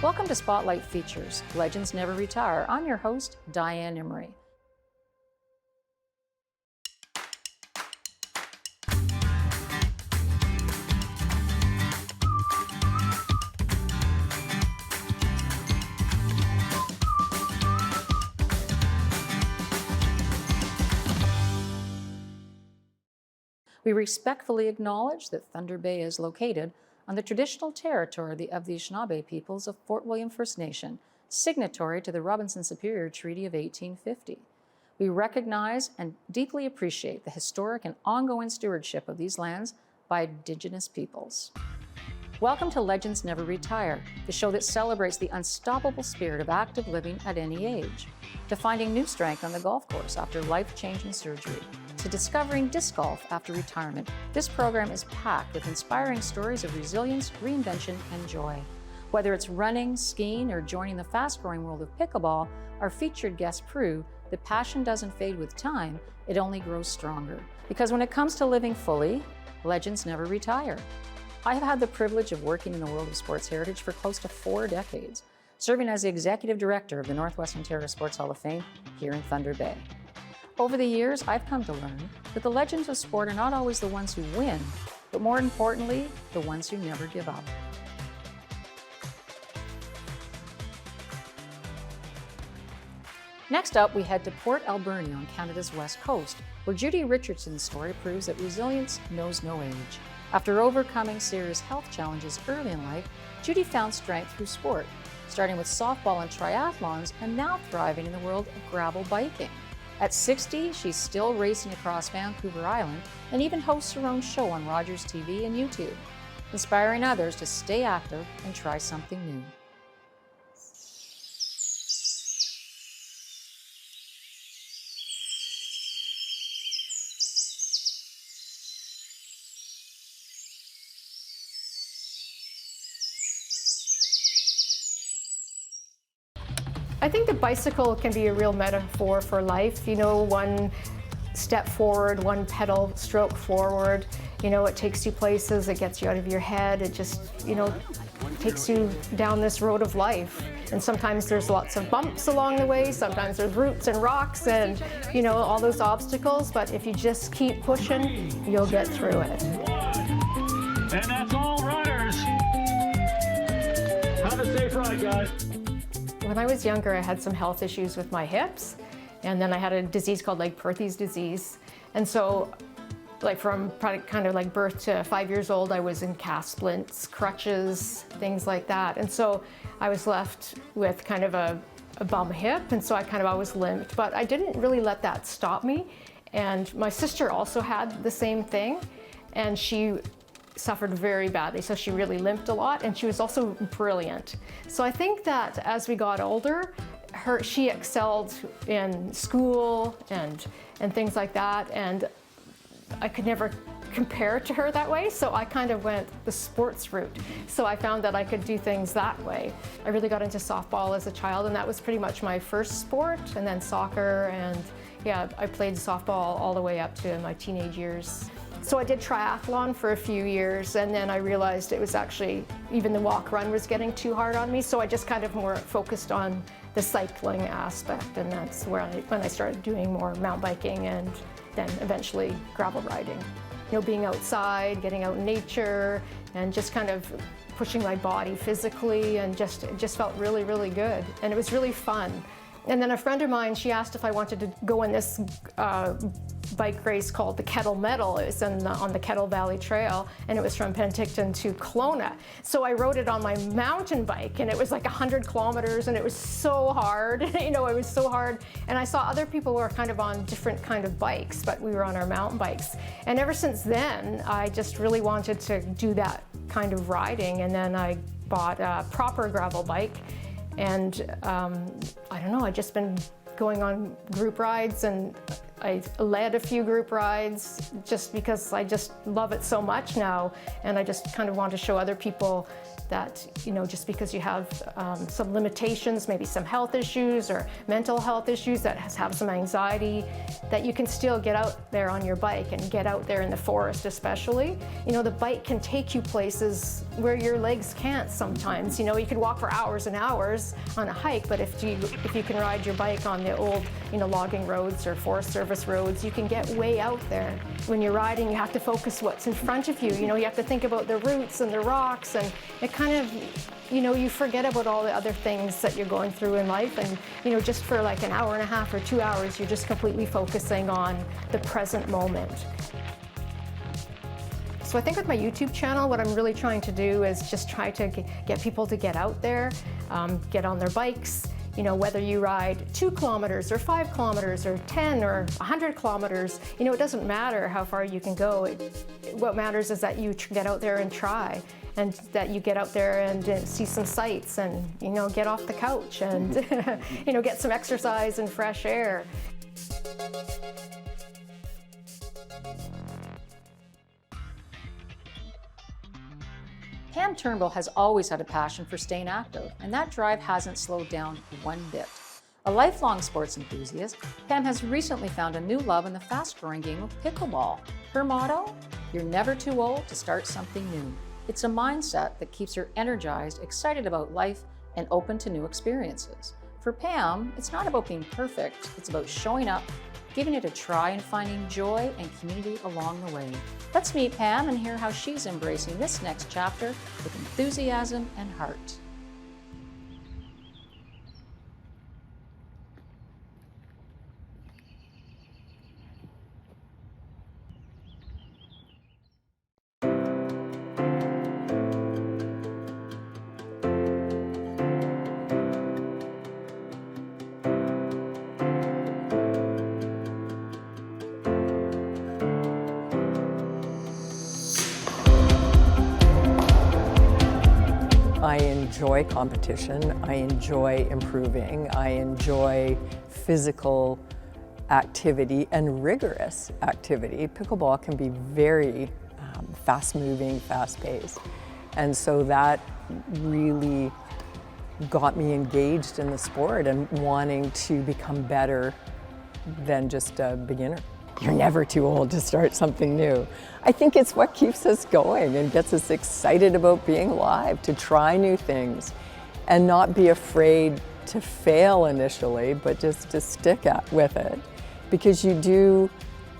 Welcome to Spotlight Features, Legends Never Retire. I'm your host, Diane Emery. We respectfully acknowledge that Thunder Bay is located on the traditional territory of the Anishinaabe peoples of Fort William First Nation, signatory to the Robinson-Superior Treaty of 1850. We recognize and deeply appreciate the historic and ongoing stewardship of these lands by Indigenous peoples. Welcome to Legends Never Retire, the show that celebrates the unstoppable spirit of active living at any age. To finding new strength on the golf course after life-changing surgery, to discovering disc golf after retirement, this program is packed with inspiring stories of resilience, reinvention, and joy. Whether it's running, skiing, or joining the fast-growing world of pickleball, our featured guests prove that passion doesn't fade with time, it only grows stronger. Because when it comes to living fully, legends never retire. I have had the privilege of working in the world of sports heritage for close to 4 decades, serving as the Executive Director of the Northwest Ontario Sports Hall of Fame here in Thunder Bay. Over the years, I've come to learn that the legends of sport are not always the ones who win, but more importantly, the ones who never give up. Next up, we head to Port Alberni on Canada's west coast, where Judy Richardson's story proves that resilience knows no age. After overcoming serious health challenges early in life, Judy found strength through sport, starting with softball and triathlons, and now thriving in the world of gravel biking. At 60, she's still racing across Vancouver Island and even hosts her own show on Rogers TV and YouTube, inspiring others to stay active and try something new. I think the bicycle can be a real metaphor for life. You know, one step forward, one pedal stroke forward. You know, it takes you places, it gets you out of your head. It just, you know, takes you down this road of life. And sometimes there's lots of bumps along the way. Sometimes there's roots and rocks and, you know, all those obstacles. But if you just keep pushing, you'll get through it. And that's all runners. Have a safe ride, guys. When I was younger, I had some health issues with my hips, and then I had a disease called Legg-Perthes disease. And so, like from kind of like birth to 5 years old, I was in cast splints, crutches, things like that. And so I was left with kind of a bum hip, and so I kind of always limped. But I didn't really let that stop me. And my sister also had the same thing, and she suffered very badly, so she really limped a lot, and she was also brilliant. So I think that as we got older, she excelled in school and things like that, and I could never compare to her that way, so I kind of went the sports route. So I found that I could do things that way. I really got into softball as a child, and that was pretty much my first sport, and then soccer, and yeah, I played softball all the way up to my teenage years. So I did triathlon for a few years, and then I realized it was actually, even the walk run was getting too hard on me, so I just kind of more focused on the cycling aspect, and that's where when I started doing more mountain biking and then eventually gravel riding. You know, being outside, getting out in nature, and just kind of pushing my body physically, and it just felt really, really good, and it was really fun. And then a friend of mine, she asked if I wanted to go in this bike race called the Kettle Medal. It was on the Kettle Valley Trail, and it was from Penticton to Kelowna. So I rode it on my mountain bike, and it was like 100 kilometers, and it was so hard. You know, it was so hard. And I saw other people who were kind of on different kind of bikes, but we were on our mountain bikes. And ever since then, I just really wanted to do that kind of riding, and then I bought a proper gravel bike. And I don't know, I've just been going on group rides, and I led a few group rides just because I just love it so much now, and I just kind of want to show other people that, you know, just because you have some limitations, maybe some health issues or mental health issues, that have some anxiety, that you can still get out there on your bike and get out there in the forest especially. You know, the bike can take you places where your legs can't sometimes. You know, you could walk for hours and hours on a hike, but if you can ride your bike on the old, you know, logging roads or Forest Service roads, you can get way out there. When you're riding, you have to focus what's in front of you. You know, you have to think about the roots and the rocks, and it kind of, you know, you forget about all the other things that you're going through in life, and, you know, just for like an hour and a half or 2 hours, you're just completely focusing on the present moment. So I think with my YouTube channel, what I'm really trying to do is just try to get people to get out there, get on their bikes. You know, whether you ride 2 kilometers or 5 kilometers or 10 or 100 kilometers, you know, it doesn't matter how far you can go. What matters is that you get out there and try, and that you get out there and see some sights, and, you know, get off the couch and, you know, get some exercise and fresh air. Pam Turnbull has always had a passion for staying active, and that drive hasn't slowed down one bit. A lifelong sports enthusiast, Pam has recently found a new love in the fast-growing game of pickleball. Her motto? You're never too old to start something new. It's a mindset that keeps her energized, excited about life, and open to new experiences. For Pam, it's not about being perfect, it's about showing up, giving it a try, and finding joy and community along the way. Let's meet Pam and hear how she's embracing this next chapter with enthusiasm and heart. I enjoy competition, I enjoy improving, I enjoy physical activity and rigorous activity. Pickleball can be very fast-moving, fast-paced, and so that really got me engaged in the sport and wanting to become better than just a beginner. You're never too old to start something new. I think it's what keeps us going and gets us excited about being alive, to try new things and not be afraid to fail initially, but just to stick with it, because you do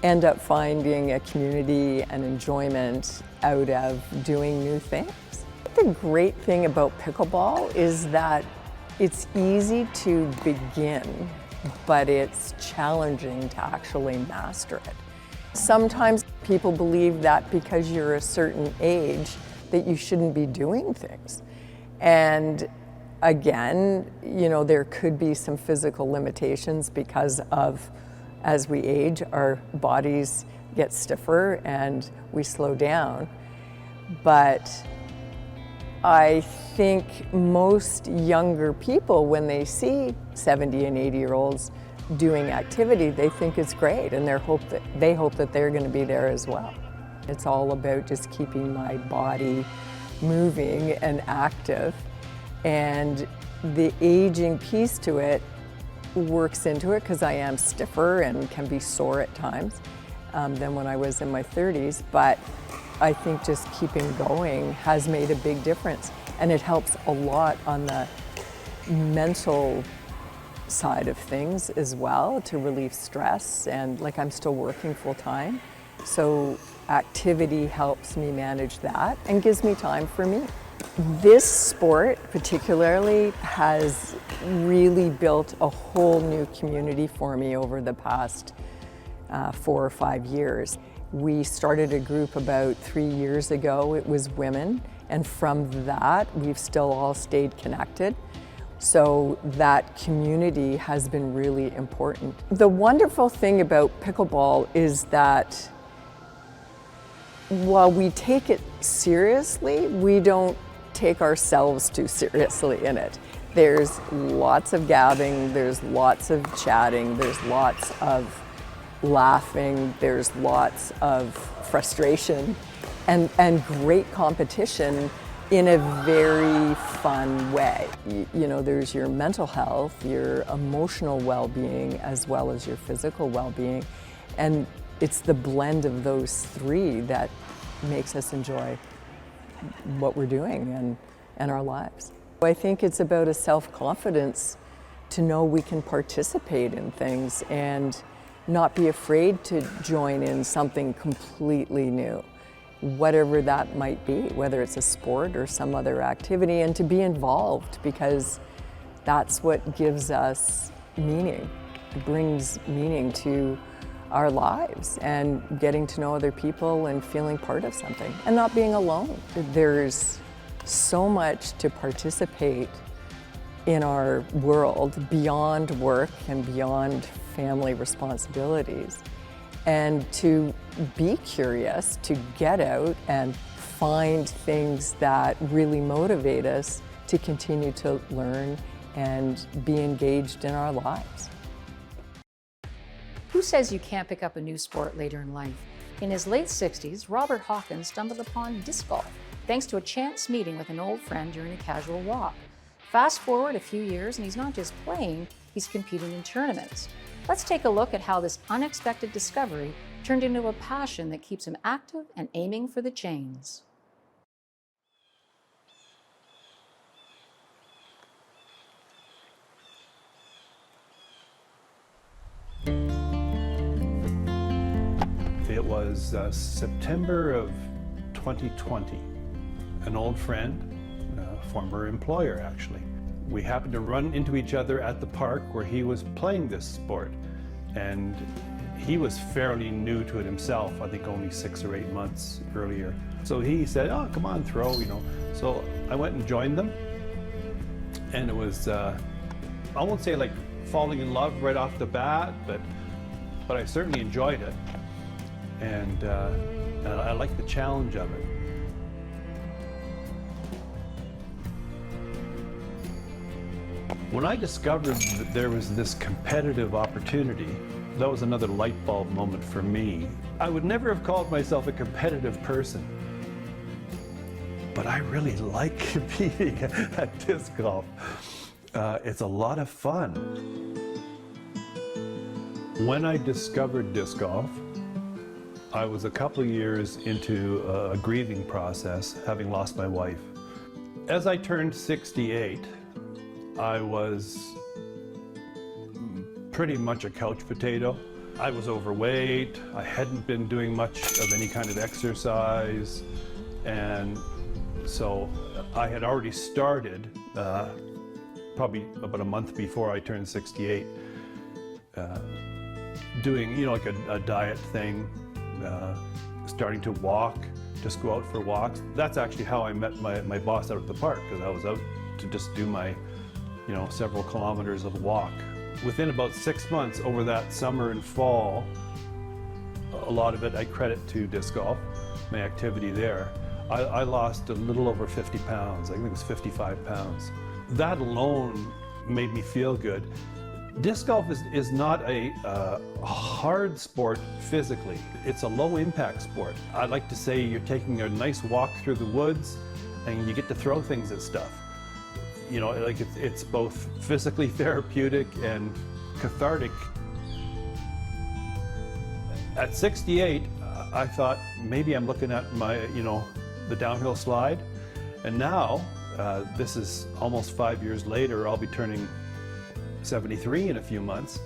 end up finding a community and enjoyment out of doing new things. The great thing about pickleball is that it's easy to begin, but it's challenging to actually master it. Sometimes people believe that because you're a certain age that you shouldn't be doing things. And again, you know, there could be some physical limitations because of, as we age, our bodies get stiffer and we slow down. But I think most younger people, when they see 70 and 80-year-olds doing activity, they think it's great, and they hope that they're going to be there as well. It's all about just keeping my body moving and active, and the aging piece to it works into it because I am stiffer and can be sore at times than when I was in my 30s, but I think just keeping going has made a big difference, and it helps a lot on the mental side of things as well, to relieve stress. And like, I'm still working full time, so activity helps me manage that and gives me time for me. This sport particularly has really built a whole new community for me over the past 4 or 5 years. We started a group about 3 years ago. It was women, and from that we've still all stayed connected. So that community has been really important. The wonderful thing about pickleball is that while we take it seriously, we don't take ourselves too seriously in it. There's lots of gabbing, there's lots of chatting, there's lots of laughing, there's lots of frustration, and great competition in a very fun way. You know, there's your mental health, your emotional well-being, as well as your physical well-being. And it's the blend of those three that makes us enjoy what we're doing and our lives. I think it's about a self-confidence to know we can participate in things and not be afraid to join in something completely new, whatever that might be, whether it's a sport or some other activity, and to be involved, because that's what gives us meaning. It brings meaning to our lives, and getting to know other people and feeling part of something and not being alone. There's so much to participate in our world beyond work and beyond family responsibilities, and to be curious, to get out and find things that really motivate us to continue to learn and be engaged in our lives. Who says you can't pick up a new sport later in life? In his late 60s, Robert Hawkins stumbled upon disc golf thanks to a chance meeting with an old friend during a casual walk. Fast forward a few years and he's not just playing, he's competing in tournaments. Let's take a look at how this unexpected discovery turned into a passion that keeps him active and aiming for the chains. It was September of 2020. An old friend, a former employer actually, we happened to run into each other at the park where he was playing this sport. And he was fairly new to it himself, I think only 6 or 8 months earlier. So he said, oh, come on, throw, you know. So I went and joined them. And it was, I won't say like falling in love right off the bat, but I certainly enjoyed it. And I liked the challenge of it. When I discovered that there was this competitive opportunity, that was another light bulb moment for me. I would never have called myself a competitive person, but I really like competing at disc golf. It's a lot of fun. When I discovered disc golf, I was a couple of years into a grieving process, having lost my wife. As I turned 68, I was pretty much a couch potato. I was overweight, I hadn't been doing much of any kind of exercise, and so I had already started, probably about a month before I turned 68, doing, you know, like a diet thing, starting to walk, just go out for walks. That's actually how I met my boss out at the park, because I was out to just do my, you know, several kilometers of walk. Within about 6 months over that summer and fall, a lot of it I credit to disc golf, my activity there. I lost a little over 50 pounds, I think it was 55 pounds. That alone made me feel good. Disc golf is not a hard sport physically. It's a low impact sport. I like to say you're taking a nice walk through the woods and you get to throw things at stuff. You know, like it's both physically therapeutic and cathartic. At 68, I thought maybe I'm looking at my, you know, the downhill slide. And now, this is almost 5 years later, I'll be turning 73 in a few months.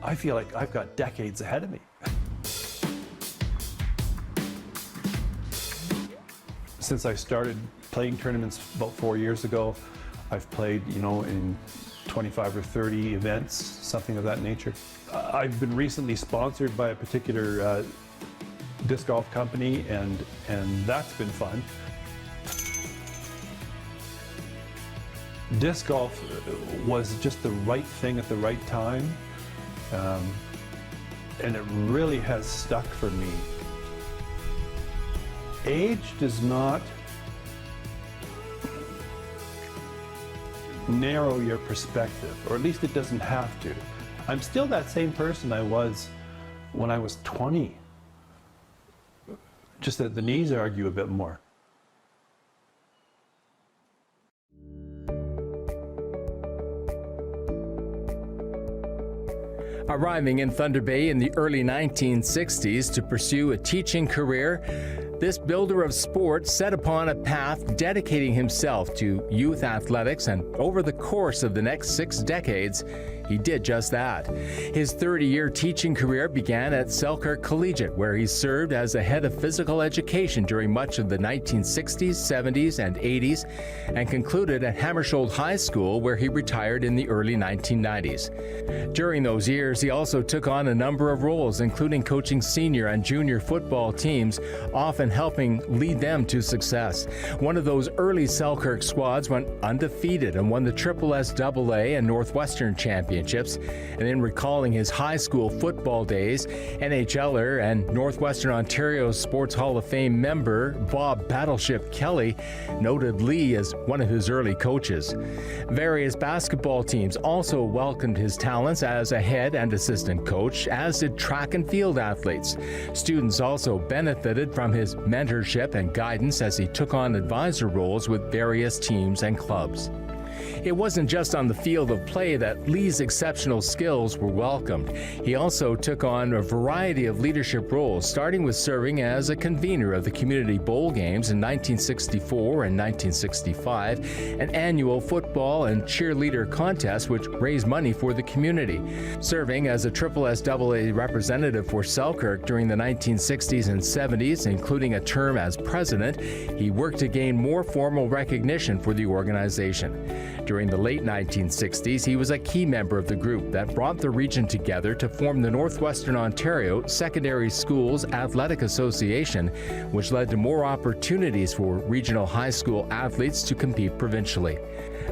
I feel like I've got decades ahead of me. Since I started playing tournaments about 4 years ago, I've played, you know, in 25 or 30 events, something of that nature. I've been recently sponsored by a particular disc golf company, and that's been fun. Disc golf was just the right thing at the right time, and it really has stuck for me. Age does not narrow your perspective, or at least it doesn't have to. I'm still that same person I was when I was 20. Just that the knees argue a bit more. Arriving in Thunder Bay in the early 1960s to pursue a teaching career, this builder of sport set upon a path dedicating himself to youth athletics, and over the course of the next 6 decades, he did just that. His 30-year teaching career began at Selkirk Collegiate, where he served as a head of physical education during much of the 1960s, 70s, and 80s, and concluded at Hammersholt High School, where he retired in the early 1990s. During those years, he also took on a number of roles, including coaching senior and junior football teams, often helping lead them to success. One of those early Selkirk squads went undefeated and won the SSSAA and Northwestern championships. And in recalling his high school football days, NHLer and Northwestern Ontario Sports Hall of Fame member Bob Battleship Kelly noted Lee as one of his early coaches. Various basketball teams also welcomed his talents as a head and assistant coach, as did track and field athletes. Students also benefited from his mentorship and guidance as he took on advisor roles with various teams and clubs. It wasn't just on the field of play that Lee's exceptional skills were welcomed. He also took on a variety of leadership roles, starting with serving as a convener of the Community Bowl Games in 1964 and 1965, an annual football and cheerleader contest which raised money for the community. Serving as a SSSAA representative for Selkirk during the 1960s and 70s, including a term as president, he worked to gain more formal recognition for the organization. During the late 1960s, he was a key member of the group that brought the region together to form the Northwestern Ontario Secondary Schools Athletic Association, which led to more opportunities for regional high school athletes to compete provincially.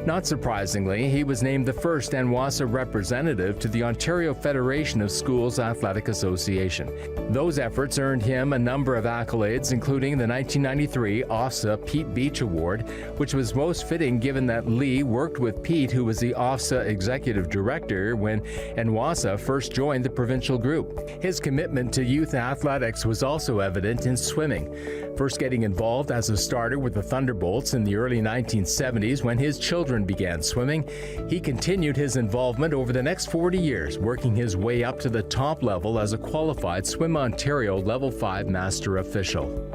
Not surprisingly, he was named the first NWASA representative to the Ontario Federation of Schools Athletic Association. Those efforts earned him a number of accolades, including the 1993 OFSA Pete Beach Award, which was most fitting given that Lee worked with Pete, who was the OFSA executive director when NWASA first joined the provincial group. His commitment to youth athletics was also evident in swimming, first getting involved as a starter with the Thunderbolts in the early 1970s when his children began swimming. He continued his involvement over the next 40 years, working his way up to the top level as a qualified Swim Ontario Level 5 Master Official.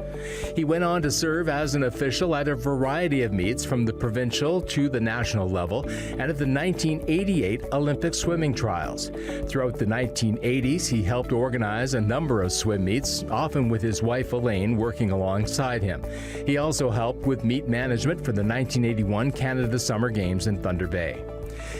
He went on to serve as an official at a variety of meets from the provincial to the national level and at the 1988 Olympic swimming trials. Throughout the 1980s, he helped organize a number of swim meets, often with his wife Elaine working alongside him. He also helped with meet management for the 1981 Canada Summer Games in Thunder Bay.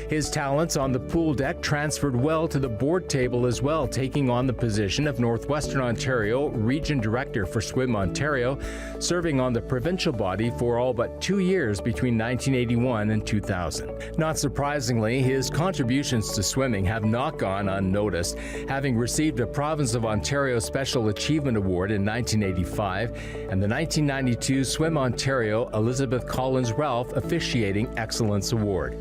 His talents on the pool deck transferred well to the board table as well, taking on the position of Northwestern Ontario Region Director for Swim Ontario, serving on the provincial body for all but 2 years between 1981 and 2000. Not surprisingly, his contributions to swimming have not gone unnoticed, having received a Province of Ontario Special Achievement Award in 1985 and the 1992 Swim Ontario Elizabeth Collins Ralph Officiating Excellence Award.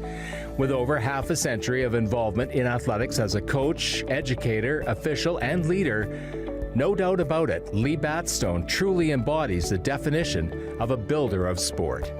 With over half a century of involvement in athletics as a coach, educator, official, and leader, no doubt about it, Lee Batstone truly embodies the definition of a builder of sport.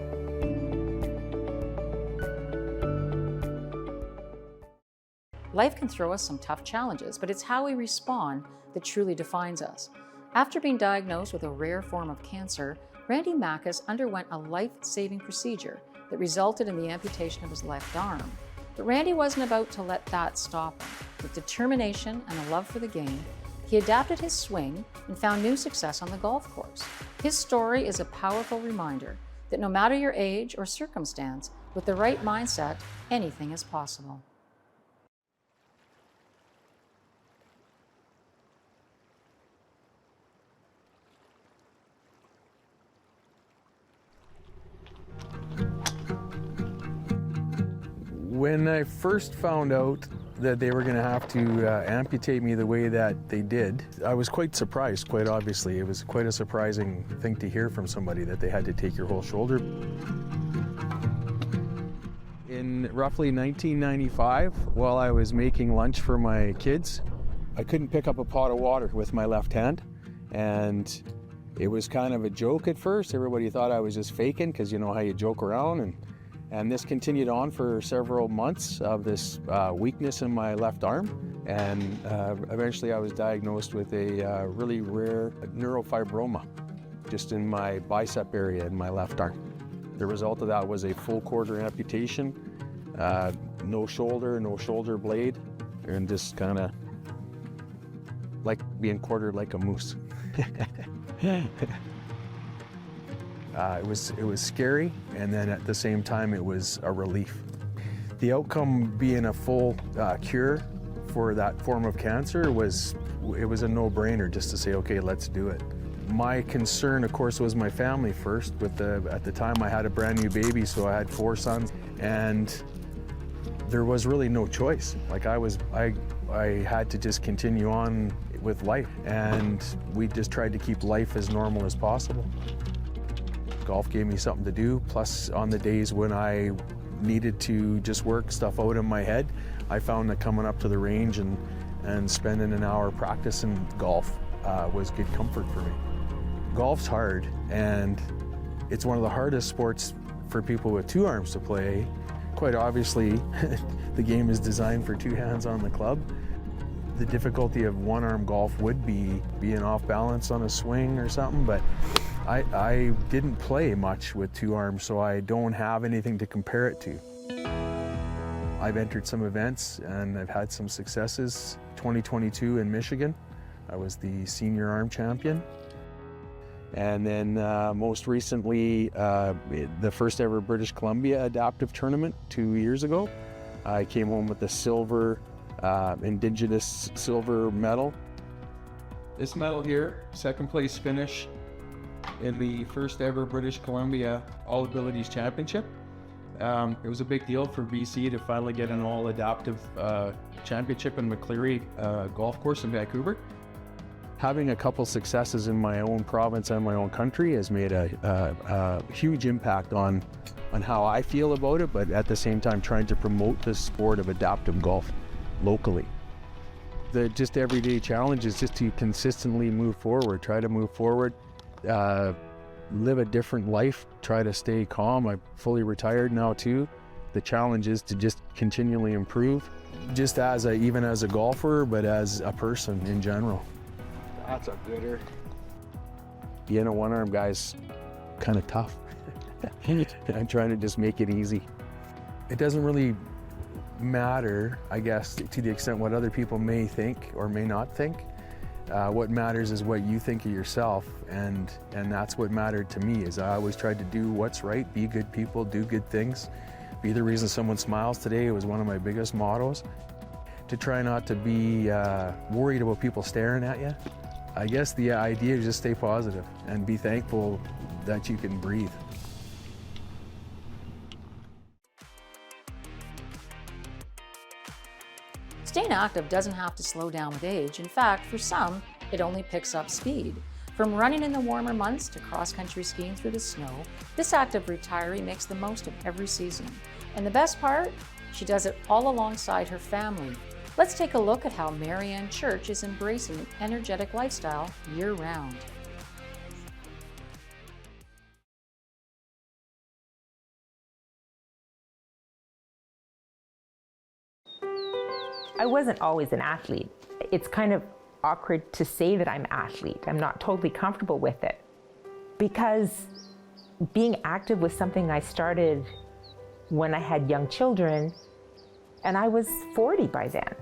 Life can throw us some tough challenges, but it's how we respond that truly defines us. After being diagnosed with a rare form of cancer, Randy Mackes underwent a life-saving procedure that resulted in the amputation of his left arm. But Randy wasn't about to let that stop him. With determination and a love for the game, he adapted his swing and found new success on the golf course. His story is a powerful reminder that no matter your age or circumstance, with the right mindset, anything is possible. When I first found out that they were going to have to amputate me the way that they did, I was quite surprised, quite obviously. It was quite a surprising thing to hear from somebody that they had to take your whole shoulder. In roughly 1995, while I was making lunch for my kids, I couldn't pick up a pot of water with my left hand. And it was kind of a joke at first. Everybody thought I was just faking, because you know how you joke around. And this continued on for several months of this weakness in my left arm. And eventually I was diagnosed with a really rare neurofibroma just in my bicep area in my left arm. The result of that was a full quarter amputation, no shoulder blade, and just kind of like being quartered like a moose. It was scary, and then at the same time it was a relief. The outcome being a full cure for that form of cancer it was a no-brainer just to say, okay, let's do it. My concern, of course, was my family first. At the time, I had a brand new baby, so I had 4 sons, and there was really no choice. Like I had to just continue on with life, and we just tried to keep life as normal as possible. Golf gave me something to do, plus on the days when I needed to just work stuff out in my head, I found that coming up to the range and spending an hour practicing golf was good comfort for me. Golf's hard, and it's one of the hardest sports for people with 2 arms to play. Quite obviously, the game is designed for 2 hands on the club. The difficulty of 1-arm golf would be being off balance on a swing or something, but I didn't play much with 2 arms, so I don't have anything to compare it to. I've entered some events and I've had some successes. 2022 in Michigan, I was the senior arm champion. And then most recently, the first ever British Columbia adaptive tournament 2 years ago. I came home with the silver, Indigenous silver medal. This medal here, second place finish in the first ever British Columbia All Abilities Championship. It was a big deal for BC to finally get an all adaptive championship in McCleary Golf Course in Vancouver. Having a couple successes in my own province and my own country has made a huge impact on how I feel about it, but at the same time trying to promote the sport of adaptive golf locally. The just everyday challenge is just to consistently move forward, try to move forward, live a different life, try to stay calm. I'm fully retired now too. The challenge is to just continually improve, just even as a golfer, but as a person in general. That's a gooder. Being a 1-arm guy's kind of tough. I'm trying to just make it easy. It doesn't really matter, I guess, to the extent what other people may think or may not think. What matters is what you think of yourself, and that's what mattered to me. Is I always tried to do what's right, be good people, do good things, be the reason someone smiles today. It was one of my biggest mottos. To try not to be worried about people staring at you. I guess the idea is just stay positive and be thankful that you can breathe. Staying active doesn't have to slow down with age. In fact, for some, it only picks up speed. From running in the warmer months to cross-country skiing through the snow, this active retiree makes the most of every season. And the best part? She does it all alongside her family. Let's take a look at how Marianne Church is embracing an energetic lifestyle year-round. I wasn't always an athlete. It's kind of awkward to say that I'm an athlete. I'm not totally comfortable with it because being active was something I started when I had young children, and I was 40 by then.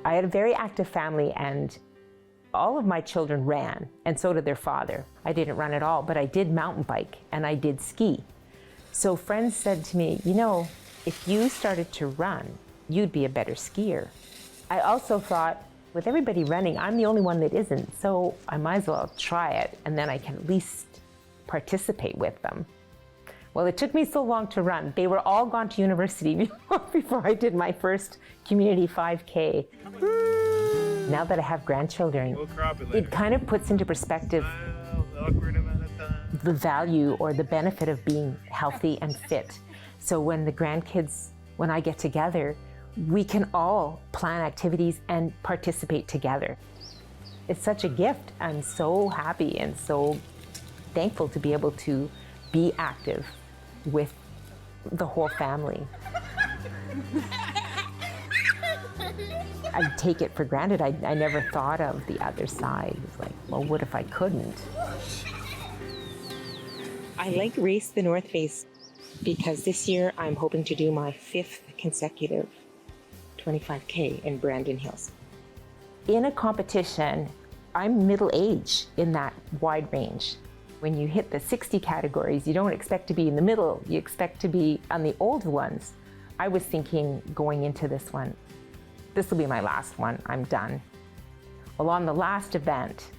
I had a very active family, and all of my children ran, and so did their father. I didn't run at all, but I did mountain bike and I did ski. So friends said to me, you know, if you started to run, you'd be a better skier. I also thought, with everybody running, I'm the only one that isn't, so I might as well try it, and then I can at least participate with them. Well, it took me so long to run. They were all gone to university before I did my first community 5K. Now that I have grandchildren, it kind of puts into perspective awkward amount of time. the value or the benefit of being healthy and fit. So when the grandkids, when I get together, we can all plan activities and participate together. It's such a gift. I'm so happy and so thankful to be able to be active with the whole family. I take it for granted. I never thought of the other side. It was like, well, what if I couldn't? I like Race the North Face because this year I'm hoping to do my 5th consecutive 25K in Brandon Hills. In a competition, I'm middle age in that wide range. When you hit the 60 categories, you don't expect to be in the middle, you expect to be on the old ones. I was thinking going into this one, this will be my last one, I'm done. Well, on the last event,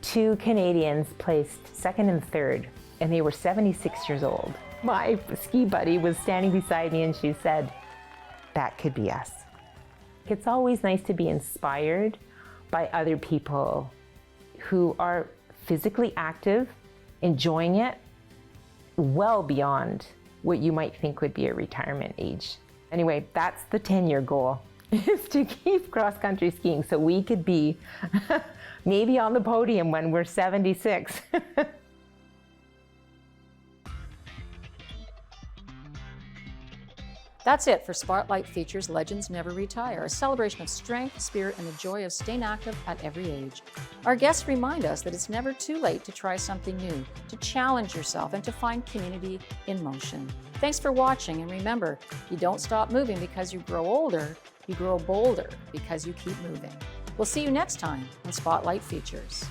2 Canadians placed 2nd and 3rd, and they were 76 years old. My ski buddy was standing beside me and she said, that could be us. It's always nice to be inspired by other people who are physically active, enjoying it well beyond what you might think would be a retirement age. Anyway, that's the 10-year goal, is to keep cross-country skiing so we could be maybe on the podium when we're 76. That's it for Spotlight Features Legends Never Retire, a celebration of strength, spirit, and the joy of staying active at every age. Our guests remind us that it's never too late to try something new, to challenge yourself, and to find community in motion. Thanks for watching, and remember, you don't stop moving because you grow older, you grow bolder because you keep moving. We'll see you next time on Spotlight Features.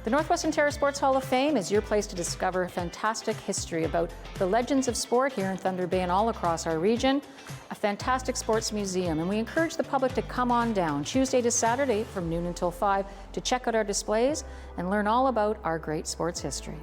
The Northwest Ontario Sports Hall of Fame is your place to discover fantastic history about the legends of sport here in Thunder Bay and all across our region. A fantastic sports museum, and we encourage the public to come on down Tuesday to Saturday from noon until 5 to check out our displays and learn all about our great sports history.